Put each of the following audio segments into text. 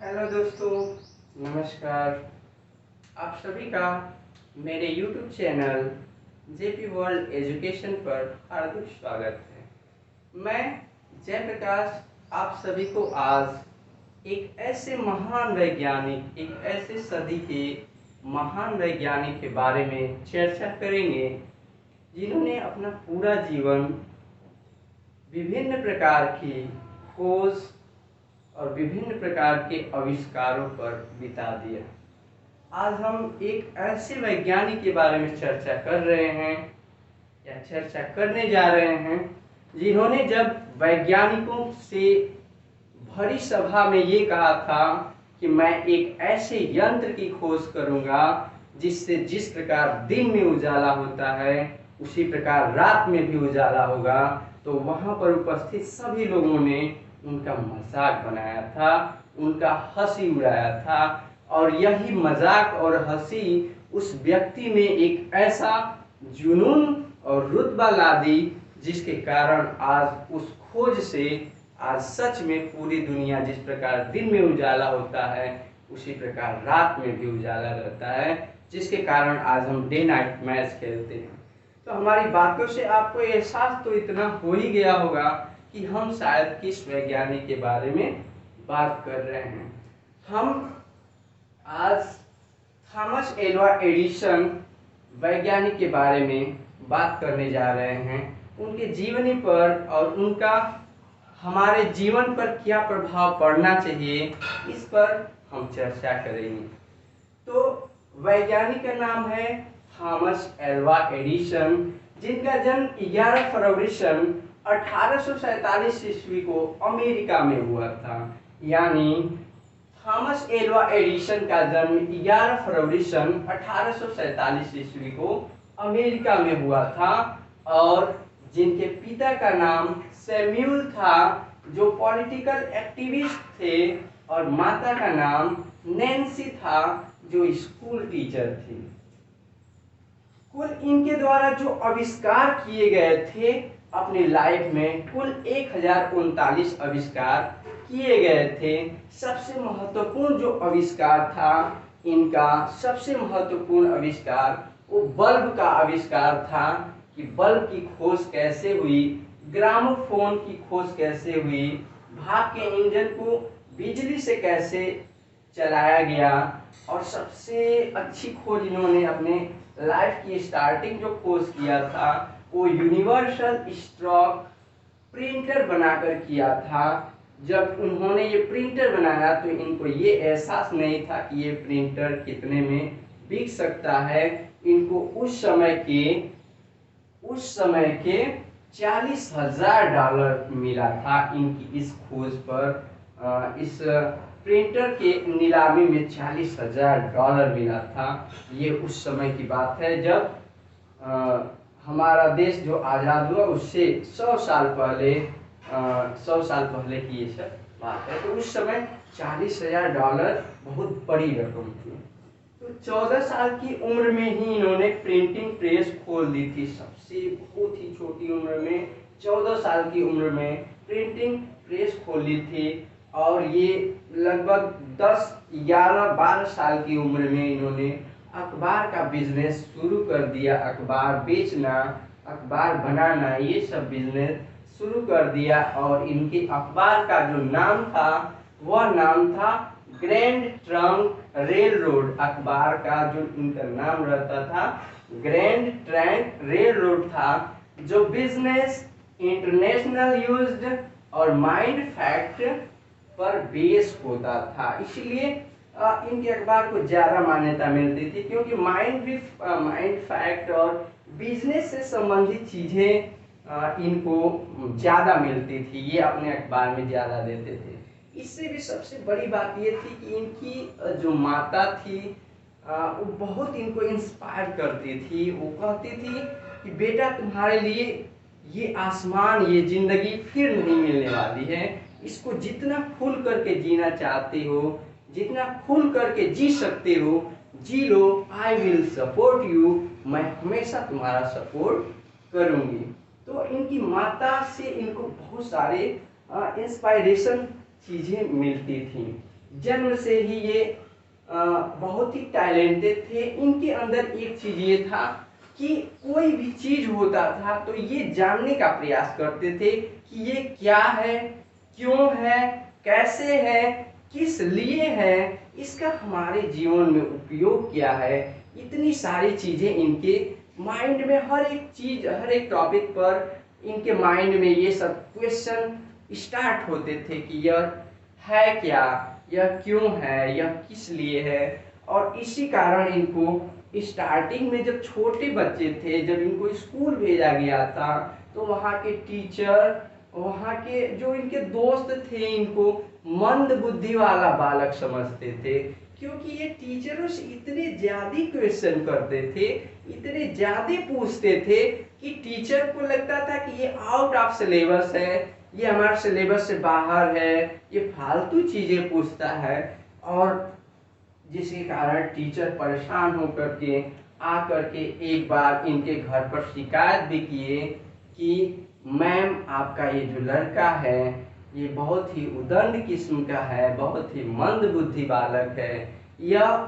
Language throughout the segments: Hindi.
हेलो दोस्तों, नमस्कार। आप सभी का मेरे YouTube channel JP world education पर हार्दिक स्वागत है। मैं जयप्रकाश आप सभी को आज एक ऐसे महान वैज्ञानिक, एक ऐसे सदी के महान वैज्ञानिक के बारे में चर्चा करेंगे जिन्होंने अपना पूरा जीवन विभिन्न प्रकार की खोज और विभिन्न प्रकार के आविष्कारों पर बिता दिया। आज हम एक ऐसे वैज्ञानिक के बारे में चर्चा कर रहे हैं या चर्चा करने जा रहे हैं जिन्होंने जब वैज्ञानिकों से भरी सभा में ये कहा था कि मैं एक ऐसे यंत्र की खोज करूंगा जिससे जिस प्रकार दिन में उजाला होता है उसी प्रकार रात में भी उजाला होगा, तो वहां पर उपस्थित सभी लोगों ने उनका मजाक बनाया था, उनका हंसी उड़ाया था। और यही मजाक और हंसी उस व्यक्ति में एक ऐसा जुनून और रुतबा ला दी जिसके कारण आज उस खोज से आज सच में पूरी दुनिया जिस प्रकार दिन में उजाला होता है उसी प्रकार रात में भी उजाला रहता है, जिसके कारण आज हम डे नाइट मैच खेलते हैं। तो हमारी बातों से आपको एहसास तो इतना हो ही गया होगा कि हम शायद किस वैज्ञानिक के बारे में बात कर रहे हैं। हम आज थॉमस एल्वा एडिसन वैज्ञानिक के बारे में बात करने जा रहे हैं। उनके जीवनी पर और उनका हमारे जीवन पर क्या प्रभाव पड़ना चाहिए, इस पर हम चर्चा करेंगे। तो वैज्ञानिक का नाम है थॉमस एल्वा एडिसन, जिनका जन्म 11 फरवरी सन 1847 ईस्वी को अमेरिका में हुआ था। यानी थॉमस एल्वा एडिसन का जन्म 11 फरवरी सन 1847 ईस्वी को अमेरिका में हुआ था, और जिनके पिता का नाम सैमुअल था जो पॉलिटिकल एक्टिविस्ट थे, और माता का नाम नैन्सी था जो स्कूल टीचर थी। कुल इनके द्वारा जो आविष्कार किए गए थे अपनी लाइफ में, कुल 1039 आविष्कार किए गए थे। सबसे महत्वपूर्ण जो आविष्कार था इनका, सबसे महत्वपूर्ण आविष्कार वो बल्ब का आविष्कार था कि बल्ब की खोज कैसे हुई, ग्रामोफोन की खोज कैसे हुई, भाप के इंजन को बिजली से कैसे चलाया गया, और सबसे अच्छी खोज इन्होंने अपने लाइफ की स्टार्टिंग जो खोज किया था वो यूनिवर्सल स्टॉक प्रिंटर बनाकर किया था। जब उन्होंने ये प्रिंटर बनाया तो इनको ये एहसास नहीं था कि ये प्रिंटर कितने में बिक सकता है। इनको उस समय के $40,000 मिला था इनकी इस खोज पर। इस प्रिंटर के नीलामी में $40,000 मिला था। ये उस समय की बात है जब हमारा देश जो आज़ाद हुआ उससे 100 साल पहले की ये सब बात है। तो उस समय $40,000 बहुत बड़ी रकम थी। तो 14 साल की उम्र में ही इन्होंने प्रिंटिंग प्रेस खोल दी थी। सबसे बहुत ही छोटी उम्र में, 14 साल की उम्र में प्रिंटिंग प्रेस खोल ली थी। और ये लगभग 10, 11, 12 साल की उम्र में इन्होंने अखबार का बिजनेस शुरू कर दिया। अखबार बेचना, अखबार बनाना, ये सब बिजनेस शुरू कर दिया। और इनके अखबार का जो नाम था वह नाम था ग्रैंड ट्रंक रेल रोड। अखबार का जो इनका नाम रहता था ग्रैंड ट्रंक रेल रोड था, जो बिजनेस, इंटरनेशनल यूज्ड और माइंड फैक्ट पर बेस होता था। इसलिए इनके अखबार को ज़्यादा मान्यता मिलती थी, क्योंकि माइंड फैक्ट और बिजनेस से संबंधित चीज़ें इनको ज़्यादा मिलती थी। ये अपने अखबार में ज़्यादा देते थे। इससे भी सबसे बड़ी बात ये थी कि इनकी जो माता थी वो बहुत इनको इंस्पायर करती थी। वो कहती थी कि बेटा, तुम्हारे लिए ये आसमान, ये जिंदगी फिर नहीं मिलने वाली है। इसको जितना खुल करके जीना चाहते हो, जितना खुल करके जी सकते हो, जी लो। आई विल सपोर्ट यू, मैं हमेशा तुम्हारा सपोर्ट करूंगी। तो इनकी माता से इनको बहुत सारे इंस्पायरेशन चीज़ें मिलती थी। जन्म से ही ये बहुत ही टैलेंटेड थे। इनके अंदर एक चीज ये था कि कोई भी चीज होता था तो ये जानने का प्रयास करते थे कि ये क्या है, क्यों है, कैसे है, किस लिए है, इसका हमारे जीवन में उपयोग क्या है। इतनी सारी चीजें इनके माइंड में, हर एक चीज, हर एक टॉपिक पर इनके माइंड में ये सब क्वेश्चन स्टार्ट होते थे कि यह है क्या, यह क्यों है, यह किस लिए है। और इसी कारण इनको स्टार्टिंग में, जब छोटे बच्चे थे, जब इनको स्कूल भेजा गया था, तो वहाँ के टीचर, वहाँ के जो इनके दोस्त थे, इनको मंद बुद्धि वाला बालक समझते थे, क्योंकि ये टीचरों से इतने ज्यादा क्वेश्चन करते थे, इतने ज्यादा पूछते थे कि टीचर को लगता था कि ये आउट ऑफ सिलेबस है, ये हमारे सिलेबस से बाहर है, ये फालतू चीजें पूछता है। और जिसके कारण टीचर परेशान होकर के आकर के एक बार इनके घर पर शिकायत भी किए कि मैम, आपका ये जो लड़का है ये बहुत ही उदंड किस्म का है, बहुत ही मंद बुद्धि बालक है, यह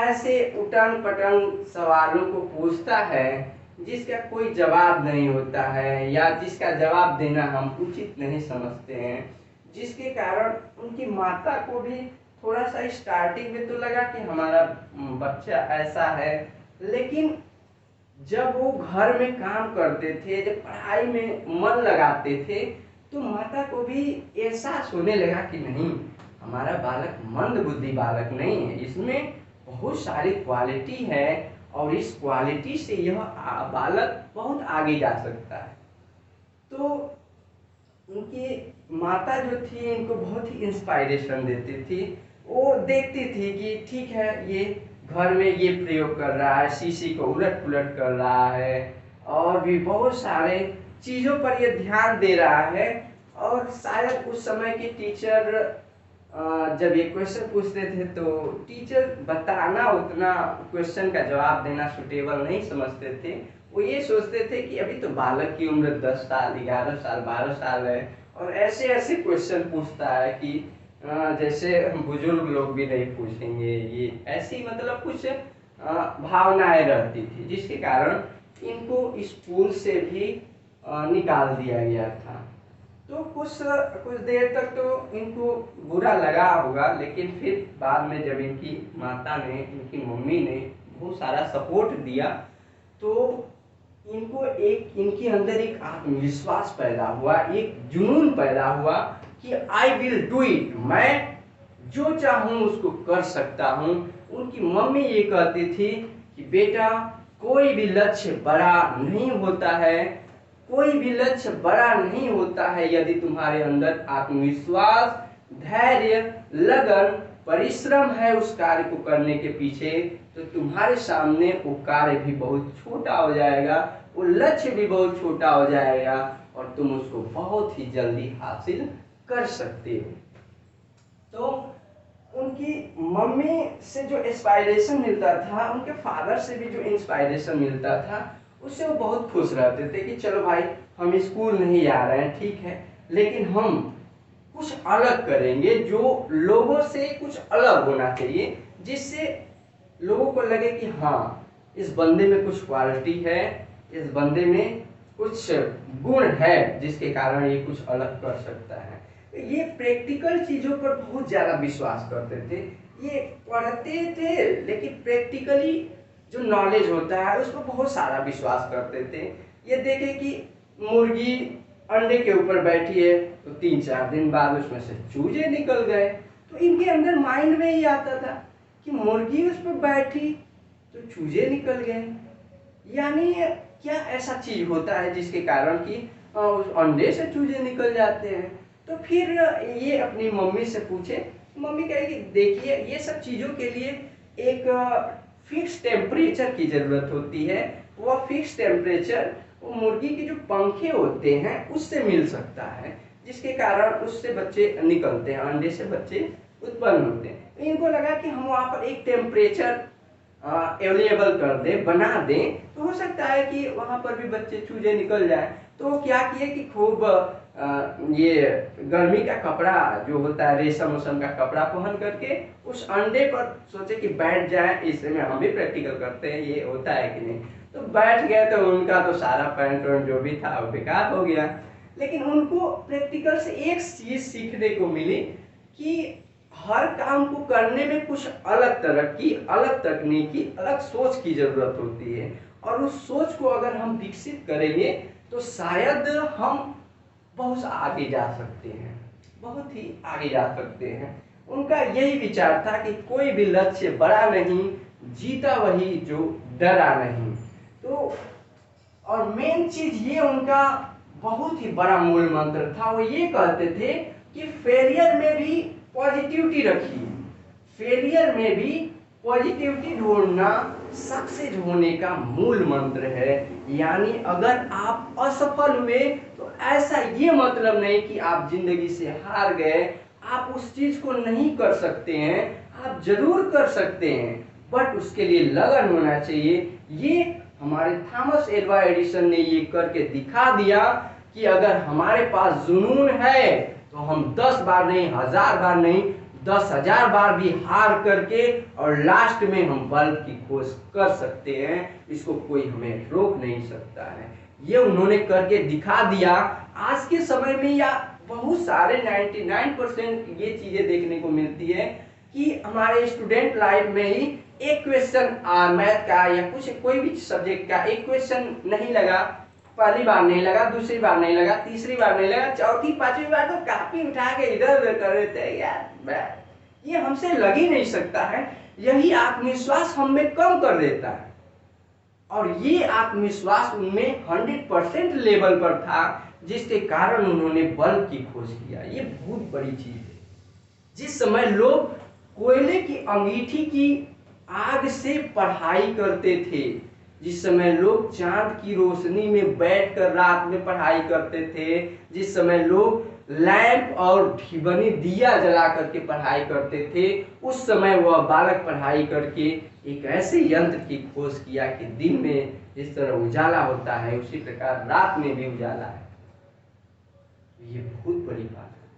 ऐसे उटन पटन सवालों को पूछता है जिसका कोई जवाब नहीं होता है, या जिसका जवाब देना हम उचित नहीं समझते हैं। जिसके कारण उनकी माता को भी थोड़ा सा स्टार्टिंग में तो लगा कि हमारा बच्चा ऐसा है, लेकिन जब वो घर में काम करते थे, जब पढ़ाई में मन लगाते थे, तो माता को भी एहसास होने लगा कि नहीं, हमारा बालक मंद बुद्धि बालक नहीं है, इसमें बहुत सारी क्वालिटी है और इस क्वालिटी से यह बालक बहुत आगे जा सकता है। तो उनकी माता जो थी इनको बहुत ही इंस्पायरेशन देती थी। वो देखती थी कि ठीक है, ये घर में ये प्रयोग कर रहा है, शीशी को उलट पुलट कर रहा है, और भी बहुत सारे चीज़ों पर ये ध्यान दे रहा है। और शायद उस समय के टीचर जब ये क्वेश्चन पूछते थे तो टीचर बताना, उतना क्वेश्चन का जवाब देना सुटेबल नहीं समझते थे। वो ये सोचते थे कि अभी तो बालक की उम्र 10 साल, 11 साल, 12 साल है, और ऐसे ऐसे क्वेश्चन पूछता है कि जैसे बुजुर्ग लोग भी नहीं पूछेंगे, ये ऐसी मतलब कुछ भावनाएं रहती थी, जिसके कारण इनको स्कूल से भी निकाल दिया गया था। तो कुछ देर तक तो इनको बुरा लगा होगा, लेकिन फिर बाद में जब इनकी माता ने, इनकी मम्मी ने बहुत सारा सपोर्ट दिया, तो इनको एक, इनके अंदर एक आत्मविश्वास पैदा हुआ, एक जुनून पैदा हुआ कि आई विल डू इट, मैं जो चाहूँ उसको कर सकता हूँ। उनकी मम्मी ये कहती थी कि बेटा, कोई भी लक्ष्य बड़ा नहीं होता है, कोई भी लक्ष्य बड़ा नहीं होता है यदि तुम्हारे अंदर आत्मविश्वास, धैर्य, लगन, परिश्रम है उस कार्य को करने के पीछे, तो तुम्हारे सामने वो कार्य भी बहुत छोटा हो जाएगा, वो लक्ष्य भी बहुत छोटा हो जाएगा, और तुम उसको बहुत ही जल्दी हासिल कर सकते हो। तो उनकी मम्मी से जो इंस्पायरेशन मिलता था, उनके फादर से भी जो इंस्पायरेशन मिलता था, उससे वो बहुत खुश रहते थे कि चलो भाई, हम स्कूल नहीं जा रहे हैं, ठीक है, लेकिन हम कुछ अलग करेंगे, जो लोगों से कुछ अलग होना चाहिए, जिससे लोगों को लगे कि हाँ, इस बंदे में कुछ क्वालिटी है, इस बंदे में कुछ गुण है, जिसके कारण ये कुछ अलग कर सकता है। ये प्रैक्टिकल चीज़ों पर बहुत ज़्यादा विश्वास करते थे। ये पढ़ते थे, लेकिन प्रैक्टिकली जो नॉलेज होता है उस पर बहुत सारा विश्वास करते थे। ये देखे कि मुर्गी अंडे के ऊपर बैठी है, तो 3-4 दिन बाद उसमें से चूजे निकल गए, तो इनके अंदर माइंड में ही आता था कि मुर्गी उस पर बैठी तो चूजे निकल गए, यानी क्या ऐसा चीज होता है जिसके कारण कि उस अंडे से चूजे निकल जाते हैं। तो फिर ये अपनी मम्मी से पूछे, मम्मी कहे कि देखिए, ये सब चीज़ों के लिए एक फिक्स टेम्परेचर की ज़रूरत होती है। वह फिक्स टेम्परेचर वो मुर्गी के जो पंखे होते हैं उससे मिल सकता है, जिसके कारण उससे बच्चे निकलते हैं, अंडे से बच्चे उत्पन्न होते हैं। तो इनको लगा कि हम वहाँ पर एक टेम्परेचर अवेलेबल कर दें, बना दें, तो हो सकता है कि वहाँ पर भी बच्चे चूजे निकल जाए। तो क्या किए कि खूब ये गर्मी का कपड़ा जो होता है रेशम वेशम का कपड़ा पहन करके उस अंडे पर सोचे कि बैठ जाए, इसमें हम भी प्रैक्टिकल करते हैं, ये होता है कि नहीं। तो बैठ गए तो उनका तो सारा पैंट वैंट जो भी था वो बेकार हो गया। लेकिन उनको प्रैक्टिकल से एक चीज सीखने को मिली कि हर काम को करने में कुछ अलग तरह की, अलग तकनीकी, अलग सोच की जरूरत होती है, और उस सोच को अगर हम विकसित करेंगे तो शायद हम बहुत आगे जा सकते हैं, बहुत ही आगे जा सकते हैं। उनका यही विचार था कि कोई भी लक्ष्य बड़ा नहीं, जीता वही जो डरा नहीं। तो और मेन चीज ये उनका बहुत ही बड़ा मूल मंत्र था, वो ये कहते थे कि फेलियर में भी पॉजिटिविटी रखिए, फेलियर में भी पॉजिटिविटी ढूंढना सक्सेस होने का मूल मंत्र है। यानी अगर आप असफल हुए तो ऐसा ये मतलब नहीं कि आप जिंदगी से हार गए, आप उस चीज को नहीं कर सकते हैं, आप जरूर कर सकते हैं, बट उसके लिए लगन होना चाहिए। ये हमारे थॉमस एल्वा एडिसन ने ये करके दिखा दिया कि अगर हमारे पास जुनून है तो हम 10 बार नहीं, 1000 बार नहीं, 10,000 बार भी हार करके और लास्ट में हम बल्ब की खोज कर सकते हैं। इसको कोई हमें रोक नहीं सकता है। ये उन्होंने करके दिखा दिया। आज के समय में या बहुत सारे 99% ये चीजें देखने को मिलती है कि हमारे स्टूडेंट लाइफ में ही एक क्वेश्चन मैथ का या कुछ कोई भी सब्जेक्ट का एक क्वेश्चन नहीं लगा, पहली बार नहीं लगा, दूसरी बार नहीं लगा, तीसरी बार नहीं लगा, चौथी पांचवी बार तो कापी उठा के इधर उधर कर रहे थे। यार ये हमसे लग ही नहीं सकता है। यही आत्मविश्वास हम में कम कर देता है, और ये आत्मविश्वास उनमें 100% लेवल पर था, जिसके कारण उन्होंने बल्ब की खोज किया। ये बहुत बड़ी चीज है। जिस समय लोग कोयले की अंगीठी की आग से पढ़ाई करते थे, जिस समय लोग चांद की रोशनी में बैठकर रात में पढ़ाई करते थे, जिस समय लोग लैंप और बनी दिया जला करके पढ़ाई करते थे, उस समय वह बालक पढ़ाई करके एक ऐसे यंत्र की खोज किया कि दिन में जिस तरह उजाला होता है उसी प्रकार रात में भी उजाला है। ये बहुत बड़ी बात है।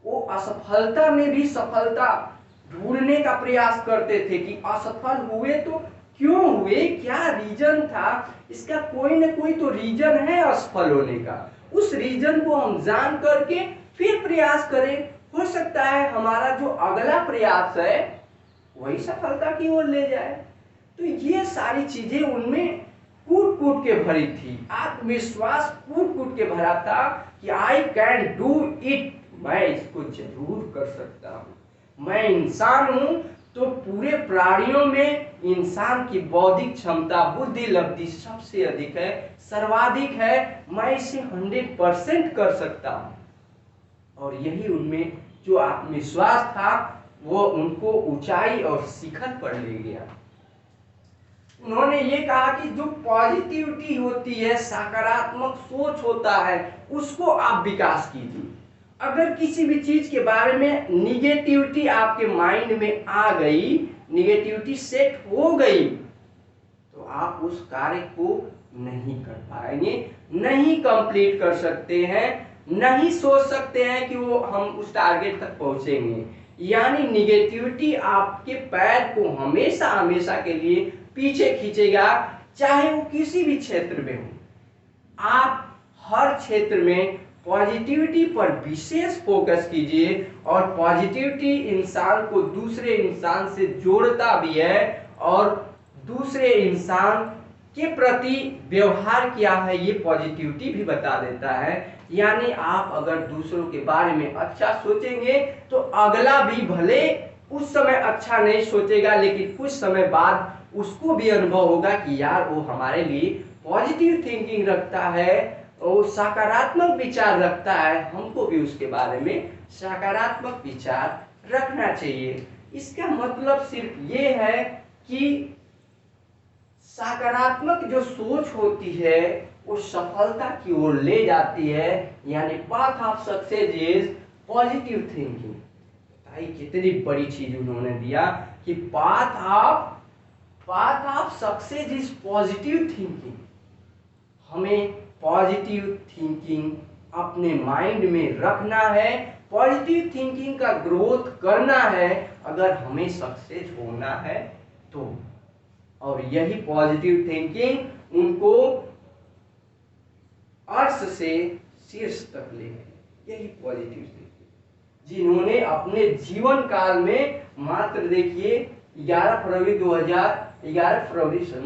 वो असफलता में भी सफलता ढूंढने का प्रयास करते थे कि असफल हुए तो क्यों हुए, क्या रीजन था, इसका कोई ना कोई तो रीजन है असफल होने का। उस रीजन को हम जान करके फिर प्रयास करें, हो सकता है हमारा जो अगला प्रयास है वही सफलता की ओर ले जाए। तो ये सारी चीजें उनमें कूट कूट के भरी थी। आत्मविश्वास कूट कूट के भरा था कि आई कैन डू इट, मैं इसको जरूर कर सकता हूं। मैं इंसान हूं तो पूरे प्राणियों में इंसान की बौद्धिक क्षमता, बुद्धि लब्धि सबसे अधिक है, सर्वाधिक है, मैं इसे 100% कर सकता हूं। और यही उनमें जो आत्मविश्वास था वो उनको ऊंचाई और शिखर पर ले गया। उन्होंने ये कहा कि जो पॉजिटिविटी होती है, सकारात्मक सोच होता है, उसको आप विकास कीजिए। अगर किसी भी चीज के बारे में निगेटिविटी आपके माइंड में आ गई, निगेटिविटी सेट हो गई, तो आप उस कार्य को नहीं कर पाएंगे, नहीं कंप्लीट कर सकते हैं, नहीं सोच सकते हैं कि वो हम उस टारगेट तक पहुंचेंगे। यानी निगेटिविटी आपके पैर को हमेशा हमेशा के लिए पीछे खींचेगा, चाहे वो किसी भी क्षेत्र में हो। आप हर क्षेत्र में पॉजिटिविटी पर विशेष फोकस कीजिए, और पॉजिटिविटी इंसान को दूसरे इंसान से जोड़ता भी है और दूसरे इंसान के प्रति व्यवहार क्या है ये पॉजिटिविटी भी बता देता है। यानी आप अगर दूसरों के बारे में अच्छा सोचेंगे तो अगला भी भले उस समय अच्छा नहीं सोचेगा, लेकिन कुछ समय बाद उसको भी अनुभव होगा कि यार वो हमारे लिए पॉजिटिव थिंकिंग रखता है, वो सकारात्मक विचार रखता है, हमको भी उसके बारे में सकारात्मक विचार रखना चाहिए। इसका मतलब सिर्फ ये है कि सकारात्मक जो सोच होती है वो सफलता की ओर ले जाती है। यानी path of success is positive thinking. कितनी बड़ी चीज उन्होंने दिया कि path of success is positive thinking. हमें पॉजिटिव थिंकिंग अपने माइंड में रखना है, पॉजिटिव थिंकिंग का ग्रोथ करना है अगर हमें सक्सेस होना है तो। और यही पॉजिटिव थिंकिंग उनको अर्श से शीर्ष तक ले गई। यही पॉजिटिव थिंकिंग जिन्होंने अपने जीवन काल में मात्र देखिए 11 फरवरी सन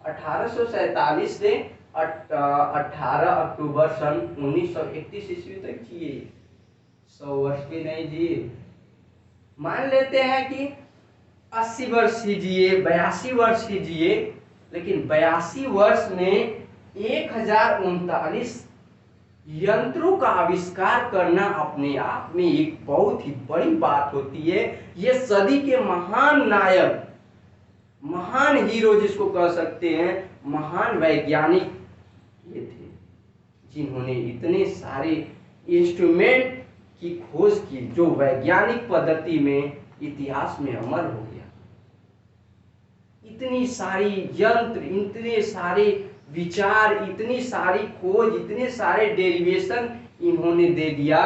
1847 से 18 अक्टूबर सन 1931 ईस्वी तक जिए। 100 वर्ष भी नहीं जिए। मान लेते हैं कि 80 वर्ष ही जिए, 82 वर्ष ही जिए, लेकिन 82 वर्ष में 1039 यंत्रों का आविष्कार करना अपने आप में एक बहुत ही बड़ी बात होती है। ये सदी के महान नायक, महान हीरो जिसको कह सकते हैं, महान वैज्ञानिक ये थे जिन्होंने इतने सारे इंस्ट्रूमेंट की खोज की जो वैज्ञानिक पद्धति में इतिहास में अमर हो गया। इतनी सारी यंत्र, इतने सारे विचार, इतनी सारी खोज, इतने सारे डेरिवेशन इन्होंने दे दिया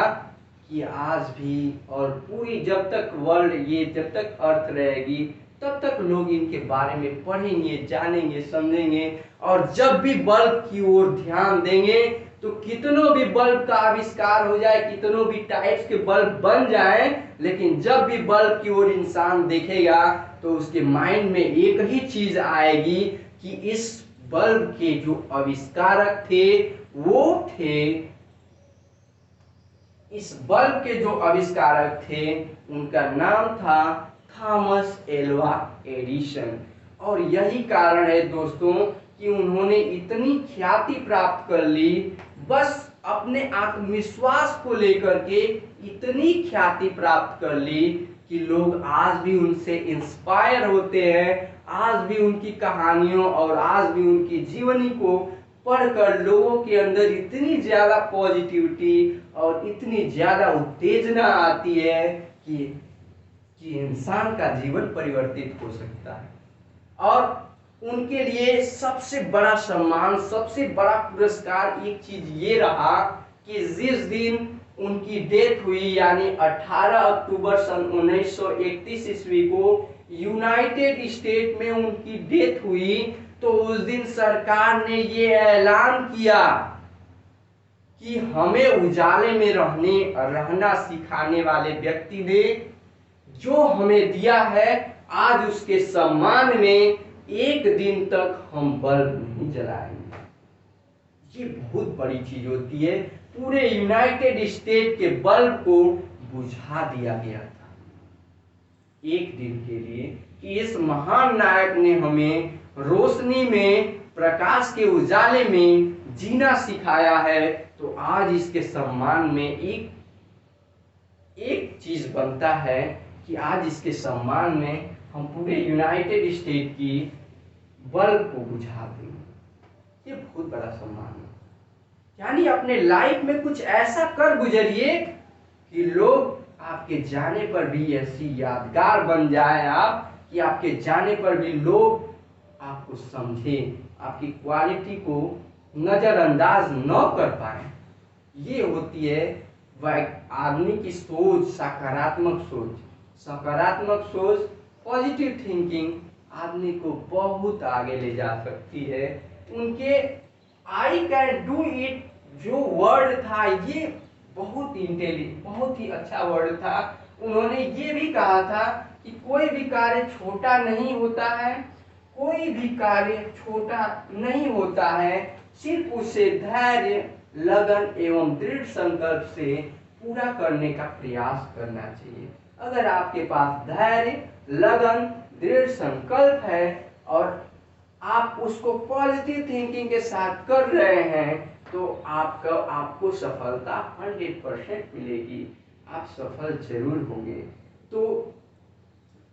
कि आज भी और पूरी जब तक वर्ल्ड, ये जब तक अर्थ रहेगी तब तक लोग इनके बारे में पढ़ेंगे, जानेंगे, समझेंगे। और जब भी बल्ब की ओर ध्यान देंगे तो कितनों भी बल्ब का आविष्कार हो जाए, कितनों भी टाइप्स के बल्ब बन जाए, लेकिन जब भी बल्ब की ओर इंसान देखेगा तो उसके माइंड में एक ही चीज आएगी कि इस बल्ब के जो आविष्कारक थे वो थे, इस बल्ब के जो आविष्कारक थे उनका नाम था थॉमस एल्वा एडिसन। और यही कारण है दोस्तों कि उन्होंने इतनी ख्याति प्राप्त कर ली, बस अपने आत्मविश्वास को लेकर के इतनी ख्याति प्राप्त कर ली कि लोग आज भी उनसे इंस्पायर होते हैं। आज भी उनकी कहानियों और आज भी उनकी जीवनी को पढ़कर लोगों के अंदर इतनी ज्यादा पॉजिटिविटी और इतनी ज्यादा उत्तेजना आती है कि इंसान का जीवन परिवर्तित हो सकता है। और उनके लिए सबसे बड़ा सम्मान, सबसे बड़ा पुरस्कार एक चीज ये रहा कि जिस दिन उनकी डेथ हुई यानी 18 अक्टूबर सन 1931 ईस्वी को यूनाइटेड स्टेट में उनकी डेथ हुई, तो उस दिन सरकार ने ये ऐलान किया कि हमें उजाले में रहना सिखाने वाले व्यक्ति ने जो हमें दिया है, आज उसके सम्मान में एक दिन तक हम बल्ब नहीं जलाएंगे। ये बहुत बड़ी चीज होती है। पूरे यूनाइटेड स्टेट के बल्ब को बुझा दिया गया था एक दिन के लिए कि इस महान नायक ने हमें रोशनी में, प्रकाश के उजाले में जीना सिखाया है। तो आज इसके सम्मान में एक चीज बनता है कि आज इसके सम्मान में हम पूरे यूनाइटेड स्टेट की बल्ब को बुझा देंगे। ये बहुत बड़ा सम्मान है। यानी अपने लाइफ में कुछ ऐसा कर गुजरिए कि लोग आपके जाने पर भी ऐसी यादगार बन जाए आप कि आपके जाने पर भी लोग आपको समझें, आपकी क्वालिटी को नजरअंदाज न कर पाए। ये होती है आदमी की सोच, सकारात्मक सोच। सकारात्मक सोच, पॉजिटिव थिंकिंग आदमी को बहुत आगे ले जा सकती है। उनके आई कैन डू इट जो वर्ड था, ये बहुत ही अच्छा वर्ड था। उन्होंने ये भी कहा था कि कोई भी कार्य छोटा नहीं होता है, कोई भी कार्य छोटा नहीं होता है, सिर्फ उसे धैर्य, लगन एवं दृढ़ संकल्प से पूरा करने का प्रयास करना चाहिए। अगर आपके पास धैर्य, लगन, दृढ़ संकल्प है और आप उसको पॉजिटिव थिंकिंग के साथ कर रहे हैं तो आपको सफलता 100% मिलेगी। आप सफल जरूर होंगे। तो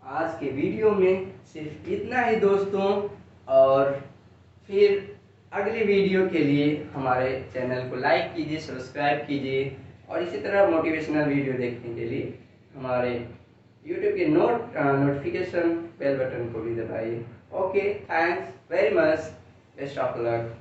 आज के वीडियो में सिर्फ इतना ही दोस्तों, और फिर अगले वीडियो के लिए हमारे चैनल को लाइक कीजिए, सब्सक्राइब कीजिए और इसी तरह मोटिवेशनल वीडियो देखने के लिए हमारे YouTube के नोटिफिकेशन बेल बटन को भी दबाइए। Okay, thanks very much, best of luck.